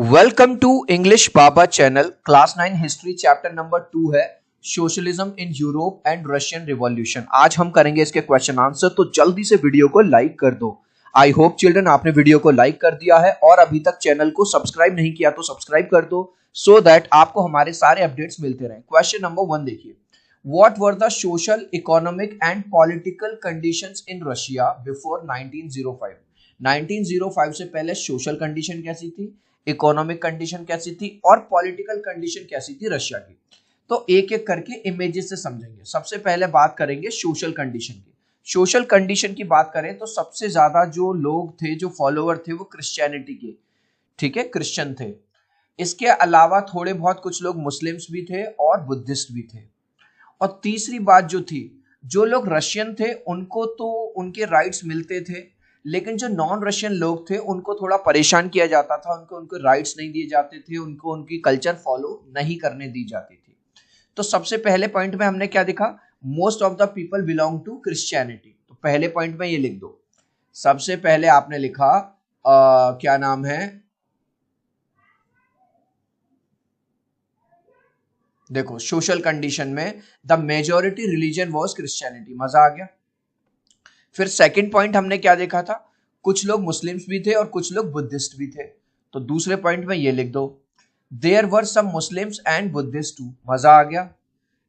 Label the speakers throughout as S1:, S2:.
S1: Welcome to English Baba channel. Class 9 history chapter number 2 है socialism in Europe and Russian revolution. आज हम करेंगे इसके क्वेश्चन आंसर, तो जल्दी से वीडियो को लाइक कर दो। आई होप चिल्ड्रन आपने वीडियो को लाइक कर दिया है और अभी तक चैनल को सब्सक्राइब नहीं किया तो सब्सक्राइब कर दो सो दैट आपको हमारे सारे अपडेट्स मिलते रहे। क्वेश्चन नंबर 1 देखिए, what were the social economic and political conditions in Russia before 1905। 1905 से पहले सोशल कंडीशन कैसी थी, इकोनॉमिक कंडीशन कैसी थी और पॉलिटिकल कंडीशन कैसी थी रशिया की। तो एक एक करके इमेजेस से समझेंगे। सबसे पहले बात करेंगे सोशल कंडीशन की। सोशल कंडीशन की बात करें तो सबसे ज्यादा जो लोग थे, जो फॉलोअर थे, वो क्रिश्चियनिटी के, ठीक है, क्रिश्चियन थे। इसके अलावा थोड़े बहुत कुछ लोग मुस्लिम्स भी थे और बुद्धिस्ट भी थे। और तीसरी बात जो थी, जो लोग रशियन थे उनको तो उनके राइट्स मिलते थे, लेकिन जो नॉन रशियन लोग थे उनको थोड़ा परेशान किया जाता था, उनको उनके राइट्स नहीं दिए जाते थे, उनको उनकी कल्चर फॉलो नहीं करने दी जाती थी। तो सबसे पहले पॉइंट में हमने क्या देखा, most of the people belong to Christianity. तो पहले पॉइंट में ये लिख दो। सबसे पहले आपने लिखा क्या नाम है, देखो सोशल कंडीशन में the majority religion was Christianity. मजा आ गया। फिर सेकंड पॉइंट हमने क्या देखा था, कुछ लोग मुस्लिम्स भी थे और कुछ लोग बुद्धिस्ट भी थे। तो दूसरे पॉइंट में ये लिख दो, there were some Muslims and Buddhist too. मजा आ गया।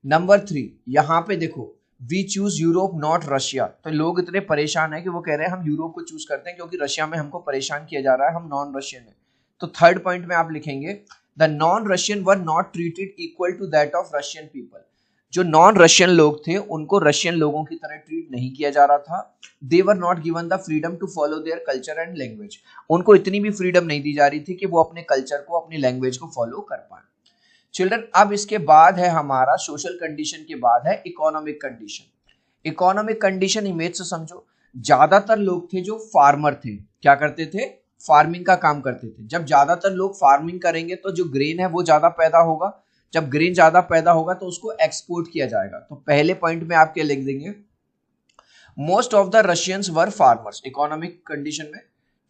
S1: नंबर 3, यहां पे देखो, we choose Europe not Russia. तो लोग इतने परेशान है कि वो कह रहे हैं हम यूरोप को चूज करते हैं क्योंकि रशिया में हमको परेशान किया जा रहा है, हम नॉन रशियन है। तो थर्ड पॉइंट में आप लिखेंगे, the non Russian were not treated equal to that of Russian people. जो नॉन रशियन लोग थे उनको रशियन लोगों की तरह ट्रीट नहीं किया जा रहा था। They were not given the freedom to follow their culture and language. उनको इतनी भी फ्रीडम नहीं दी जा रही थी कि वो अपने कल्चर को, अपनी लैंग्वेज को फॉलो कर पाए। चिल्ड्रन, अब इसके बाद है हमारा सोशल कंडीशन के बाद है economic condition. Economic condition image से समझो, ज्यादातर लोग थे जो फार्मर थे, क्या करते थे, फार्मिंग का काम करते थे। जब ज्यादातर लोग फार्मिंग करेंगे तो जो ग्रेन है वो ज्यादा पैदा होगा। जब ग्रेन ज्यादा पैदा होगा तो उसको एक्सपोर्ट किया जाएगा। तो पहले पॉइंट में आप क्या लिख देंगे, most of the Russians were farmers. Economic condition में,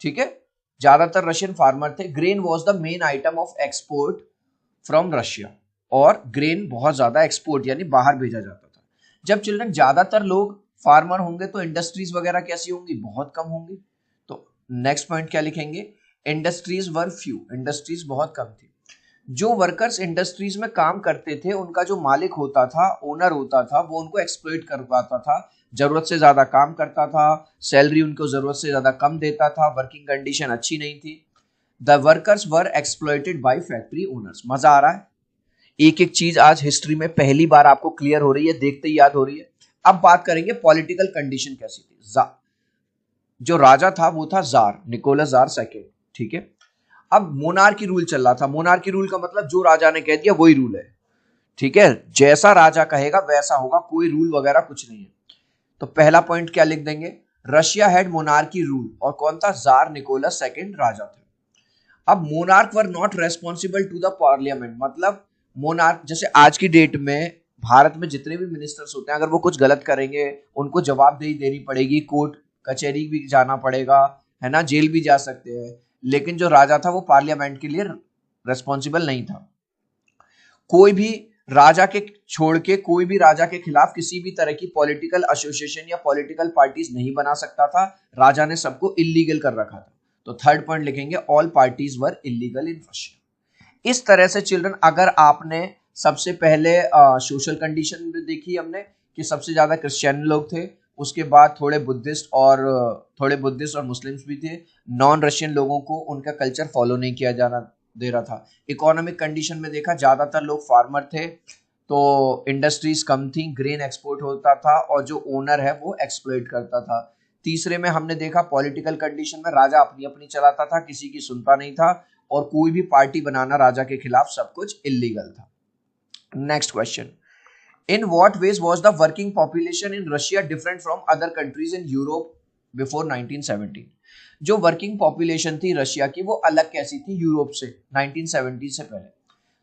S1: ठीक है, ज्यादातर रशियन फार्मर थे। Grain was the main item of export from Russia, और ग्रेन बहुत ज्यादा एक्सपोर्ट यानी बाहर भेजा जाता था। जब चिल्ड्रन ज्यादातर लोग फार्मर होंगे तो इंडस्ट्रीज वगैरह कैसी होंगी, बहुत कम होंगी। तो नेक्स्ट पॉइंट क्या लिखेंगे, इंडस्ट्रीज वर फ्यू। इंडस्ट्रीज बहुत कम थी। जो वर्कर्स इंडस्ट्रीज में काम करते थे उनका जो मालिक होता था, ओनर होता था, वो उनको एक्सप्लॉइट करवाता था, जरूरत से ज्यादा काम करता था, सैलरी उनको जरूरत से ज्यादा कम देता था, वर्किंग कंडीशन अच्छी नहीं थी। The workers were exploited bye factory owners. मजा आ रहा है। एक एक चीज आज हिस्ट्री में पहली बार आपको क्लियर हो रही है, देखते ही याद हो रही है। अब बात करेंगे पॉलिटिकल कंडीशन कैसी थी। जो राजा था वो था जार, निकोलस जार सेकेंड, ठीक है। अब मोनार्की रूल चल रहा था। मोनार्की रूल का मतलब जो राजा ने कह दिया वही रूल है, ठीक है, जैसा राजा कहेगा वैसा होगा, कोई रूल वगैरह कुछ नहीं है। तो पहला पॉइंट क्या लिख देंगे, रशिया हैड मोनार्की रूल, और कौन था, जार निकोलस सेकेंड राजा थे। अब monarch were not responsible to the parliament, मतलब मोनार्क, जैसे आज की डेट में भारत में जितने भी मिनिस्टर्स होते हैं, अगर वो कुछ गलत करेंगे उनको जवाबदेही देनी पड़ेगी, कोर्ट कचहरी भी जाना पड़ेगा, है ना, जेल भी जा सकते हैं। लेकिन जो राजा था वो पार्लियामेंट के लिए रेस्पॉन्सिबल नहीं था। कोई भी राजा के छोड़ के कोई भी राजा के खिलाफ किसी भी तरह की पॉलिटिकल एसोसिएशन या पॉलिटिकल पार्टीज नहीं बना सकता था। राजा ने सबको इलीगल कर रखा था। तो थर्ड पॉइंट लिखेंगे, all parties were illegal in Russia. इस तरह से चिल्ड्रन, अगर आपने सबसे पहले सोशल कंडीशन देखी हमने कि सबसे ज्यादा क्रिश्चियन लोग थे, उसके बाद थोड़े बुद्धिस्ट और मुस्लिम्स भी थे। नॉन रशियन लोगों को उनका कल्चर फॉलो नहीं किया जाना दे रहा था। इकोनॉमिक कंडीशन में देखा, ज्यादातर लोग फार्मर थे, तो इंडस्ट्रीज कम थी, ग्रेन एक्सपोर्ट होता था और जो ओनर है वो एक्सप्लॉइट करता था। तीसरे में हमने देखा पॉलिटिकल कंडीशन में राजा अपनी अपनी चलाता था, किसी की सुनता नहीं था, और कोई भी पार्टी बनाना राजा के खिलाफ सब कुछ इलीगल था। Next question, in what ways was the working population in Russia different from other countries in Europe before 1917? जो वर्किंग पॉपुलेशन थी रशिया की वो अलग कैसी थी यूरोप से 1970 से पहले।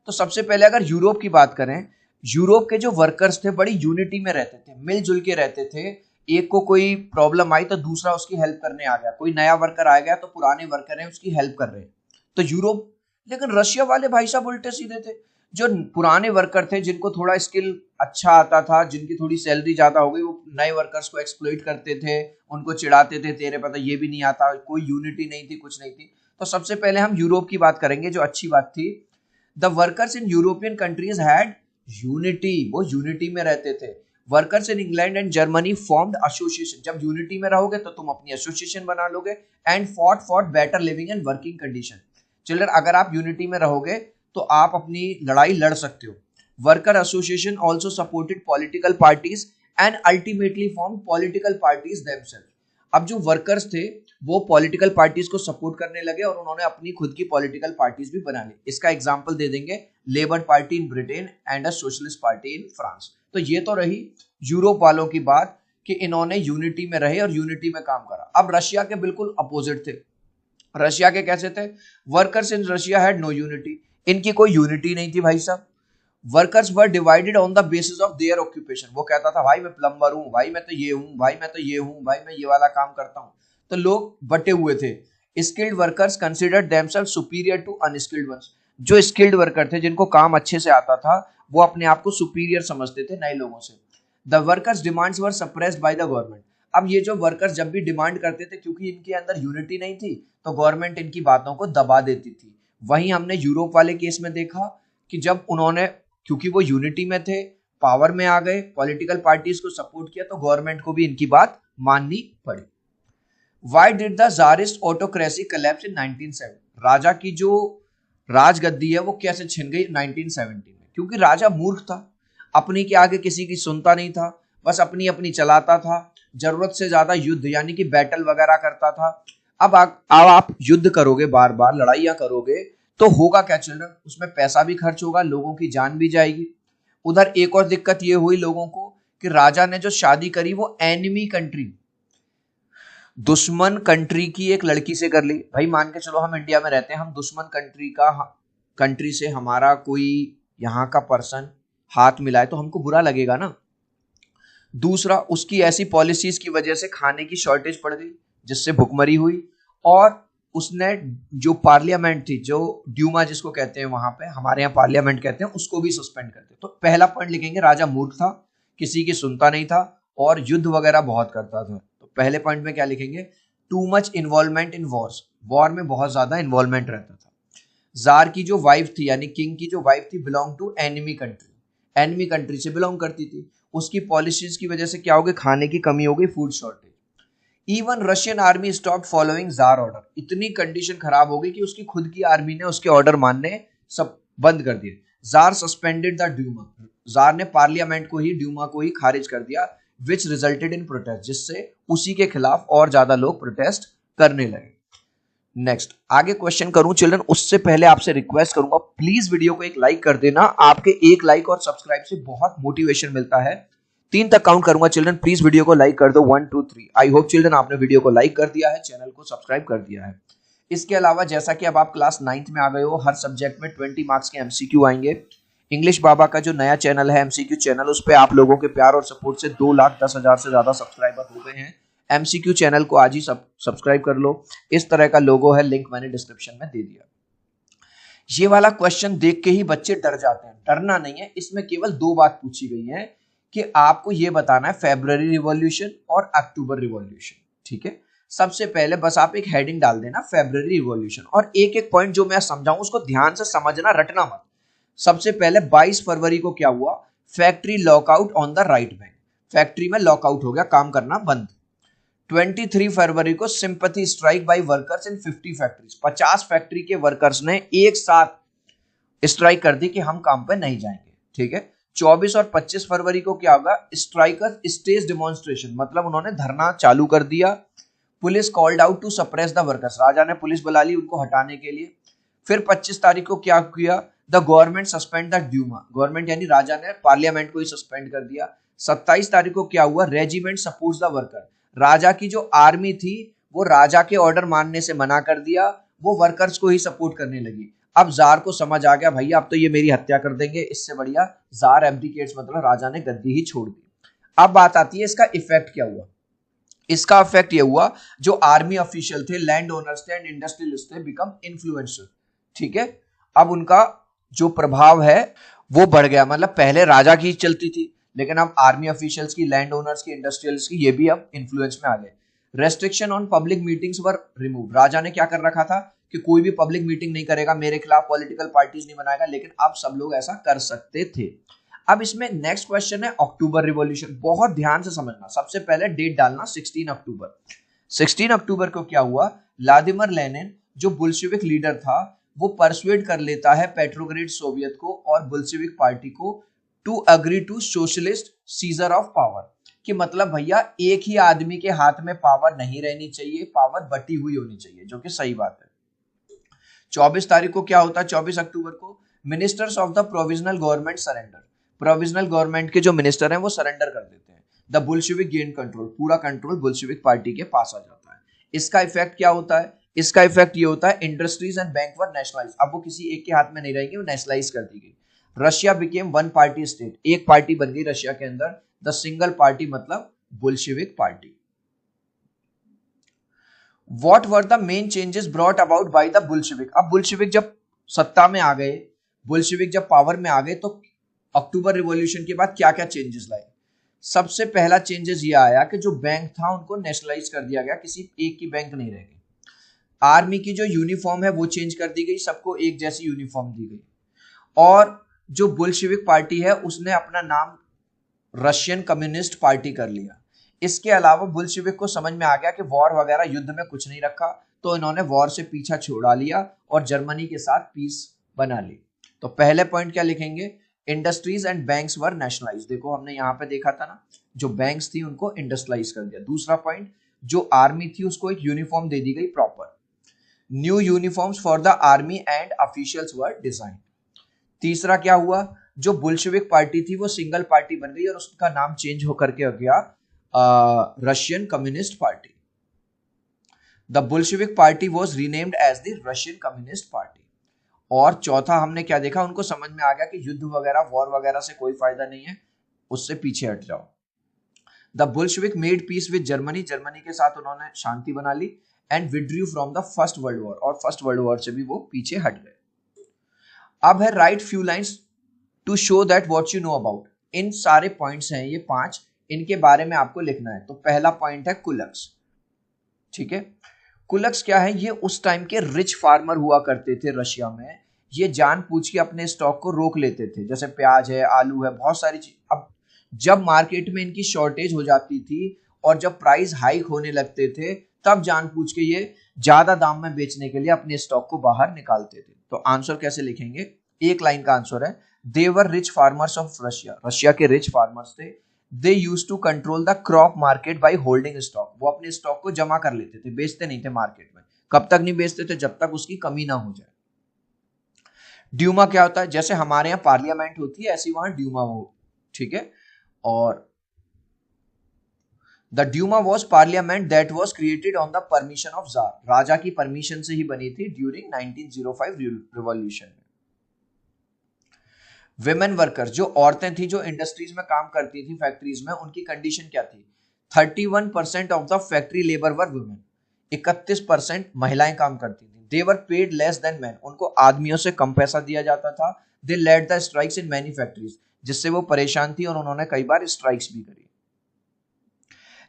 S1: तो सबसे पहले अगर यूरोप की बात करें, यूरोप के जो वर्कर्स थे बड़ी यूनिटी में रहते थे, मिलजुल के रहते थे। एक को कोई प्रॉब्लम आई तो दूसरा उसकी हेल्प करने आ गया, कोई नया वर्कर आ गया तो पुराने वर्कर हैं उसकी हेल्प कर रहे हैं। तो यूरोप लेकिन रशिया वाले भाई साहब उल्टे सीधे थे। जो पुराने वर्कर थे, जिनको थोड़ा स्किल अच्छा आता था, जिनकी थोड़ी सैलरी ज्यादा हो गई, वो नए वर्कर्स को एक्सप्लॉइट करते थे, उनको चिढ़ाते थे, तेरे पता ये भी नहीं आता, कोई यूनिटी नहीं थी, कुछ नहीं थी। तो सबसे पहले हम यूरोप की बात करेंगे, जो अच्छी बात थी। The workers in European countries had unity, वो यूनिटी में रहते थे। Workers in England and Germany formed association, जब यूनिटी में रहोगे तो तुम अपनी एसोसिएशन बना लोगे। And fought for better living and working condition. Children, अगर आप यूनिटी में रहोगे तो आप अपनी लड़ाई लड़ सकते हो। Worker association also supported political parties and ultimately form political parties themself. अब जो वर्कर्स थे वो पॉलिटिकल पार्टीज को सपोर्ट करने लगे और उन्होंने अपनी खुद की पॉलिटिकल पार्टीज भी बना ली। इसका एग्जांपल दे देंगे, labour party in Britain and a socialist party in France. तो ये तो रही यूरोप वालों की बात कि इन्होंने यूनिटी में रहे और यूनिटी में काम करा। अब रशिया के बिल्कुल अपोजिट थे। रशिया के कैसे थे? Workers in Russia had no unity, इनकी कोई यूनिटी नहीं थी भाई साहब। Workers were divided on the basis of their occupation. वो कहता था भाई मैं प्लम्बर हूं, भाई मैं तो ये हूं, भाई मैं तो ये हूं, भाई मैं ये वाला काम करता हूं। तो लोग बटे हुए थे। Skilled workers considered themselves superior to unskilled ones. जो स्किल्ड वर्कर थे, जिनको काम अच्छे से आता था, वो अपने आप को सुपीरियर समझते थे नए लोगों से। The workers demands were suppressed by the government. अब ये जो वर्कर्स जब भी डिमांड करते थे, क्योंकि इनके अंदर यूनिटी नहीं थी, तो गवर्नमेंट इनकी बातों को दबा देती थी। वहीं हमने यूरोप वाले केस में देखा कि जब उन्होंने, क्योंकि वो यूनिटी में थे, पावर में आ गए, पॉलिटिकल पार्टीज को सपोर्ट किया, तो गवर्नमेंट को भी इनकी बात माननी पड़ी। Why did the Tsarist autocracy collapse in 1970? राजा की जो राजगद्दी है वो कैसे छिन गई 1970 में? क्योंकि राजा मूर्ख था, अपनी के आगे किसी की सुनता नहीं था, बस अपनी अपनी चलाता था, जरूरत से ज्यादा युद्ध यानी कि बैटल वगैरह करता था। अब आप युद्ध करोगे, बार बार लड़ाइयां करोगे, तो होगा क्या चिल्ड्रन? उसमें पैसा भी खर्च होगा, लोगों की जान भी जाएगी। उधर एक और दिक्कत ये हुई लोगों को कि राजा ने जो शादी करी वो एनिमी कंट्री, दुश्मन कंट्री की एक लड़की से कर ली। भाई मान के चलो हम इंडिया में रहते हैं, हम दुश्मन कंट्री से हमारा कोई यहाँ का पर्सन हाथ मिलाए तो हमको बुरा लगेगा ना। दूसरा, उसकी ऐसी पॉलिसीज की वजह से खाने की शॉर्टेज पड़ गई, जिससे भुखमरी हुई। और उसने जो पार्लियामेंट थी, जो ड्यूमा जिसको कहते हैं, वहां पे हमारे यहाँ पार्लियामेंट कहते हैं, उसको भी सस्पेंड करते। तो पहला पॉइंट लिखेंगे, राजा मूर्ख था, किसी की सुनता नहीं था और युद्ध वगैरह बहुत करता था। तो पहले पॉइंट में क्या लिखेंगे? Too much involvement in Wars, war में बहुत ज्यादा इन्वॉल्वमेंट रहता था। जार की जो वाइफ थी, यानी किंग की जो वाइफ थी, belong to enemy country, enemy country से बिलोंग करती थी। उसकी पॉलिसीज की वजह से क्या हो गई? खाने की कमी हो गई, food shortage. Even Russian army stop following jar order. इतनी कंडीशन खराब हो गई कि उसकी खुद की आर्मी ने उसके ऑर्डर मानने सब बंद कर दिए। Tsar suspended the Duma, Tsar ने पार्लियामेंट को ही, ड्यूमा को ही खारिज कर दिया, विच रिजल्टेड इन प्रोटेस्ट, जिससे उसी के खिलाफ और ज्यादा लोग प्रोटेस्ट करने लगे। नेक्स्ट आगे क्वेश्चन करूं चिल्ड्रन, उससे पहले आपसे रिक्वेस्ट करूंगा प्लीज वीडियो को एक लाइक कर देना। आपके एक लाइक और सब्सक्राइब से बहुत मोटिवेशन मिलता है। 3 तक काउंट करूंगा चिल्ड्रन, प्लीज वीडियो को लाइक कर दो। 1 2 3। आई होप चिल्ड्रन आपने वीडियो को लाइक कर दिया है, चैनल को सब्सक्राइब कर दिया है। इसके अलावा जैसा कि अब आप क्लास 9th में आ गए हो, हर सब्जेक्ट में 20 मार्क्स के एमसीक्यू आएंगे। इंग्लिश बाबा का जो नया चैनल है एमसीक्यू चैनल, उस पर आप लोगों के प्यार और सपोर्ट से 2,10,000 से ज्यादा सब्सक्राइबर हो गए हैं। एमसीक्यू चैनल को आज ही सब्सक्राइब कर लो। इस तरह का लोगो है, लिंक मैंने डिस्क्रिप्शन में दे दिया। ये वाला क्वेश्चन देख के ही बच्चे डर जाते हैं। डरना नहीं है, इसमें केवल 2 बात पूछी गई है कि आपको ये बताना है फेब्रुअरी रिवॉल्यूशन और अक्टूबर रिवॉल्यूशन। ठीक है, सबसे पहले बस आप एक हेडिंग डाल देना फेब्रुअरी रिवॉल्यूशन, और एक एक पॉइंट जो मैं समझाऊं उसको ध्यान से समझना, रटना मत। सबसे पहले 22 फरवरी को क्या हुआ? Factory lockout on the right bank, factory में लॉकआउट हो गया, काम करना बंद। 23 फरवरी को sympathy strike by workers in 50 factories, 50 factory के वर्कर्स ने एक साथ स्ट्राइक कर दी कि हम काम पे नहीं जाएंगे। ठीक है, 24 और 25 फरवरी को क्या होगा? स्ट्राइकर्स स्टेज डेमोन्स्ट्रेशन, मतलब उन्होंने धरना चालू कर दिया। Police called out to suppress the workers, राजा ने पुलिस बुला ली उनको हटाने के लिए। फिर 25 तारीख को क्या किया? The government suspend the Duma, government यानी राजा ने पार्लियामेंट को ही सस्पेंड कर दिया। 27 तारीख को क्या हुआ? रेजिमेंट सपोर्ट्स द वर्कर, राजा की जो आर्मी थी वो राजा के ऑर्डर मानने से मना कर दिया, वो वर्कर्स को ही सपोर्ट करने लगी। अब जार को समझ आ गया भैया अब तो ये मेरी हत्या कर देंगे, इससे बढ़िया जार एब्डिकेट्स, मतलब राजा ने गद्दी ही छोड़ दी। अब बात आती है इसका इफेक्ट क्या हुआ? इसका इफेक्ट ये हुआ, जो आर्मी ऑफिशियल थे, लैंड ओनर्स थे एंड इंडस्ट्रियलिस्ट थे, बिकम इन्फ्लुएंशियल। ठीक है, अब उनका जो प्रभाव है वो बढ़ गया, मतलब पहले राजा की चलती थी, लेकिन अब आर्मी ऑफिशियल्स की, लैंड ओनर्स की, इंडस्ट्रियल्स की, ये भी अब इन्फ्लुएंस में आ गए। Restriction on public meetings were remove. राजा ने क्या कर रखा था कि कोई भी पब्लिक मीटिंग नहीं करेगा, मेरे खिलाफ पॉलिटिकल पार्टीज नहीं बनाएगा, लेकिन अब सब लोग ऐसा कर सकते थे। अब इसमें नेक्स्ट क्वेश्चन है अक्टूबर रिवॉल्यूशन। बहुत ध्यान से समझना, सबसे पहले डेट डालना 16 अक्टूबर। 16 अक्टूबर को क्या हुआ, व्लादिमीर लेनिन जो बुल्शेविक लीडर था वो परसुएड कर लेता है पेट्रोग्रेड सोवियत को और बुल्शेविक पार्टी को to agree to socialist seizure of power, कि मतलब भैया एक ही आदमी के हाथ में पावर नहीं रहनी चाहिए, पावर बटी हुई होनी चाहिए, जो कि सही बात है। 24 तारीख को क्या होता है, 24 अक्टूबर को ministers of the provisional government surrender. Provisional government के जो मिनिस्टर हैं वो सरेंडर कर देते हैं। द बुल्शेविक गेन कंट्रोल, पूरा कंट्रोल बुल्शेविक पार्टी के पास आ जाता है। इसका इफेक्ट क्या होता है, इसका इफेक्ट ये होता है industries and bank were nationalise. अब वो किसी एक के हाथ में नहीं रहेंगे, वो नेशनलाइज कर दी गई। Russia became one party state, एक पार्टी बन गई रशिया के अंदर। द सिंगल पार्टी मतलब बुल्शेविक party. What were the main changes brought about by the Bolshevik? अब बुल्शेविक जब सत्ता में आ गए, बुल्शेविक जब पावर में आ गए, तो अक्टूबर रिवॉल्यूशन के बाद क्या क्या चेंजेस लाए। सबसे पहला चेंजेस ये आया कि जो बैंक था उनको नेशनलाइज कर दिया गया, किसी एक की बैंक नहीं रह गई। आर्मी की जो यूनिफॉर्म है वो चेंज कर दी गई, सबको एक जैसी यूनिफॉर्म दी गई। और जो बुल्शेविक पार्टी है उसने अपना नाम रशियन कम्युनिस्ट पार्टी कर लिया। इसके अलावा बुल्शेविक को समझ में आ गया कि वॉर वगैरह युद्ध में कुछ नहीं रखा, तो इन्होंने वॉर से पीछा छुड़ा लिया और जर्मनी के साथ पीस बना ली। तो पहले पॉइंट क्या लिखेंगे, industries and banks were nationalise. देखो हमने यहाँ पे देखा था ना, जो बैंक्स थी उनको इंडस्ट्रियलाइज कर दिया। दूसरा पॉइंट, जो आर्मी थी उसको एक यूनिफॉर्म दे दी गई proper. New uniforms for the army and officials were design. तीसरा क्या हुआ, जो बुल्शेविक पार्टी थी वो सिंगल पार्टी बन गई और उसका नाम चेंज होकर के हो गया Russian Communist Party. The Bolshevik Party was renamed as the Russian Communist Party. और चौथा हमने क्या देखा, उनको समझ में आ गया कि युद्ध वगैरह, वॉर वगैरह से कोई फायदा नहीं है, उससे पीछे हट जाओ। The Bolshevik made peace with Germany, Germany के साथ उन्होंने शांति बना ली। And withdrew from the First World War, और फर्स्ट वर्ल्ड वॉर से भी वो पीछे हट गए। अब है right few lines to show that what you know about. इन सारे पॉइंट्स हैं ये 5, इनके बारे में आपको लिखना है। तो पहला पॉइंट है कुलक्स, ठीक है। कुलक्स क्या है, ये उस टाइम के रिच फार्मर हुआ करते थे रशिया में। ये जानबूझ के अपने स्टॉक को रोक लेते थे, जैसे प्याज है, आलू है, बहुत सारी चीज। अब जब मार्केट में इनकी शॉर्टेज हो जाती थी और जब प्राइस हाइक होने लगते थे, तब जानबूझ के ये ज्यादा दाम में बेचने के लिए अपने स्टॉक को बाहर निकालते थे। तो आंसर कैसे लिखेंगे, एक लाइन का आंसर है, they were rich farmers of Russia. Russia के रिच फार्मर्स थे। They used to control the crop market by holding stock. वो अपने स्टॉक को जमा कर लेते थे, बेचते नहीं थे मार्केट में। कब तक नहीं बेचते थे, जब तक उसकी कमी ना हो जाए। ड्यूमा क्या होता है, जैसे हमारे यहाँ पार्लियामेंट होती है ऐसी वहां ड्यूमा हो, ठीक है। और the Duma was parliament that was created on the permission of tsar. राजा की परमिशन से ही बनी थी ड्यूरिंग 1905 रिवॉल्यूशन में। विमेन वर्कर, जो औरतें थी जो इंडस्ट्रीज में काम करती थी, फैक्ट्रीज में, उनकी कंडीशन क्या थी, 31% of the factory labour were women. 31% महिलाएं काम करती थी। They were paid less than man, उनको आदमियों से कम पैसा दिया जाता था। They led the strikes in many factories, जिससे वो परेशान थी और उन्होंने कई बार स्ट्राइक्स भी करी।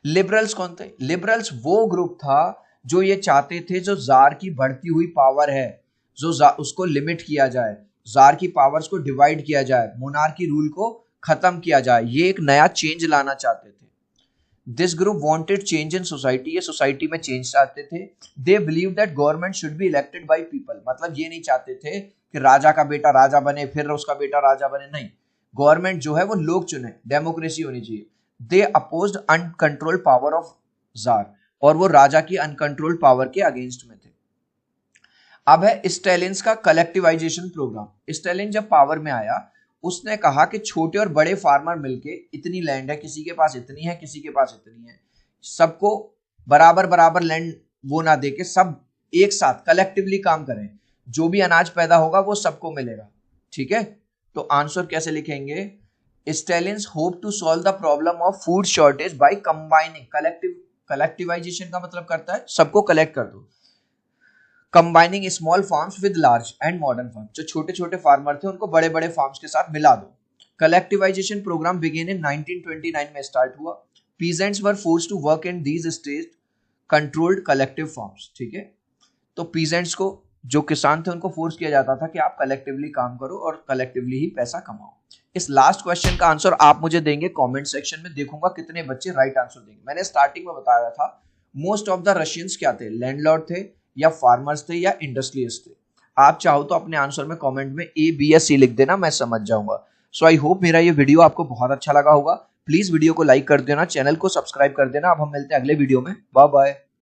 S1: लिबरल्स कौन थे, लिबरल्स वो ग्रुप था जो ये चाहते थे जो जार की बढ़ती हुई पावर है, जो उसको लिमिट किया जाए, जार की पावर्स को डिवाइड किया जाए, मोनार्की रूल को खत्म किया जाए। ये एक नया चेंज लाना चाहते थे। This group wanted change in society, ये सोसाइटी में चेंज चाहते थे। They believe that government should be elected by people, मतलब ये नहीं चाहते थे कि राजा का बेटा राजा बने फिर उसका बेटा राजा बने, नहीं, गवर्नमेंट जो है वो लोग चुने, डेमोक्रेसी होनी चाहिए। They opposed uncontrolled power of tsar, और वो राजा की अनकंट्रोल्ड पावर के अगेंस्ट में थे। अब है स्टेलिन्स का कलेक्टिवाइजेशन प्रोग्राम। स्टेलिन जब पावर में आया, उसने कहा कि छोटे और बड़े फार्मर मिलके, इतनी लैंड है, किसी के पास इतनी है, किसी के पास इतनी है, सबको बराबर बराबर लैंड वो ना देके सब एक साथ कलेक्टिवली काम करें, जो भी अनाज पैदा होगा वो सबको मिलेगा, ठीक है। तो आंसर कैसे लिखेंगे, Stalin's hope to solve the problem of food shortage by combining. Collectivisation का मतलब करता है सबको कलेक्ट कर दो, combining small farms with large and modern farm, जो छोटे छोटे फार्मर थे उनको बड़े बड़े फार्म्स के साथ मिला दो। कलेक्टिवाइजेशन प्रोग्राम बिगिन इन 1929 में स्टार्ट हुआ। Peasants were forced to work in these state controlled collective farms, ठीक है। तो पीजेंट्स को, जो किसान थे, उनको फोर्स किया जाता था कि आप कलेक्टिवली काम करो और कलेक्टिवली ही पैसा कमाओ। इस लास्ट क्वेश्चन का आंसर आप मुझे देंगे कमेंट सेक्शन में, देखूंगा कितने बच्चे राइट आंसर देंगे। मैंने स्टार्टिंग में बताया था मोस्ट ऑफ द रशियंस क्या थे, लैंडलॉर्ड थे या फार्मर्स थे या इंडस्ट्रियलिस्ट थे। आप चाहो तो अपने आंसर में कमेंट में A, B या C लिख देना, मैं समझ जाऊंगा। सो आई होप मेरा ये वीडियो आपको बहुत अच्छा लगा होगा। प्लीज वीडियो को लाइक कर देना, चैनल को सब्सक्राइब कर देना। अब हम मिलते हैं अगले वीडियो में। Bye bye.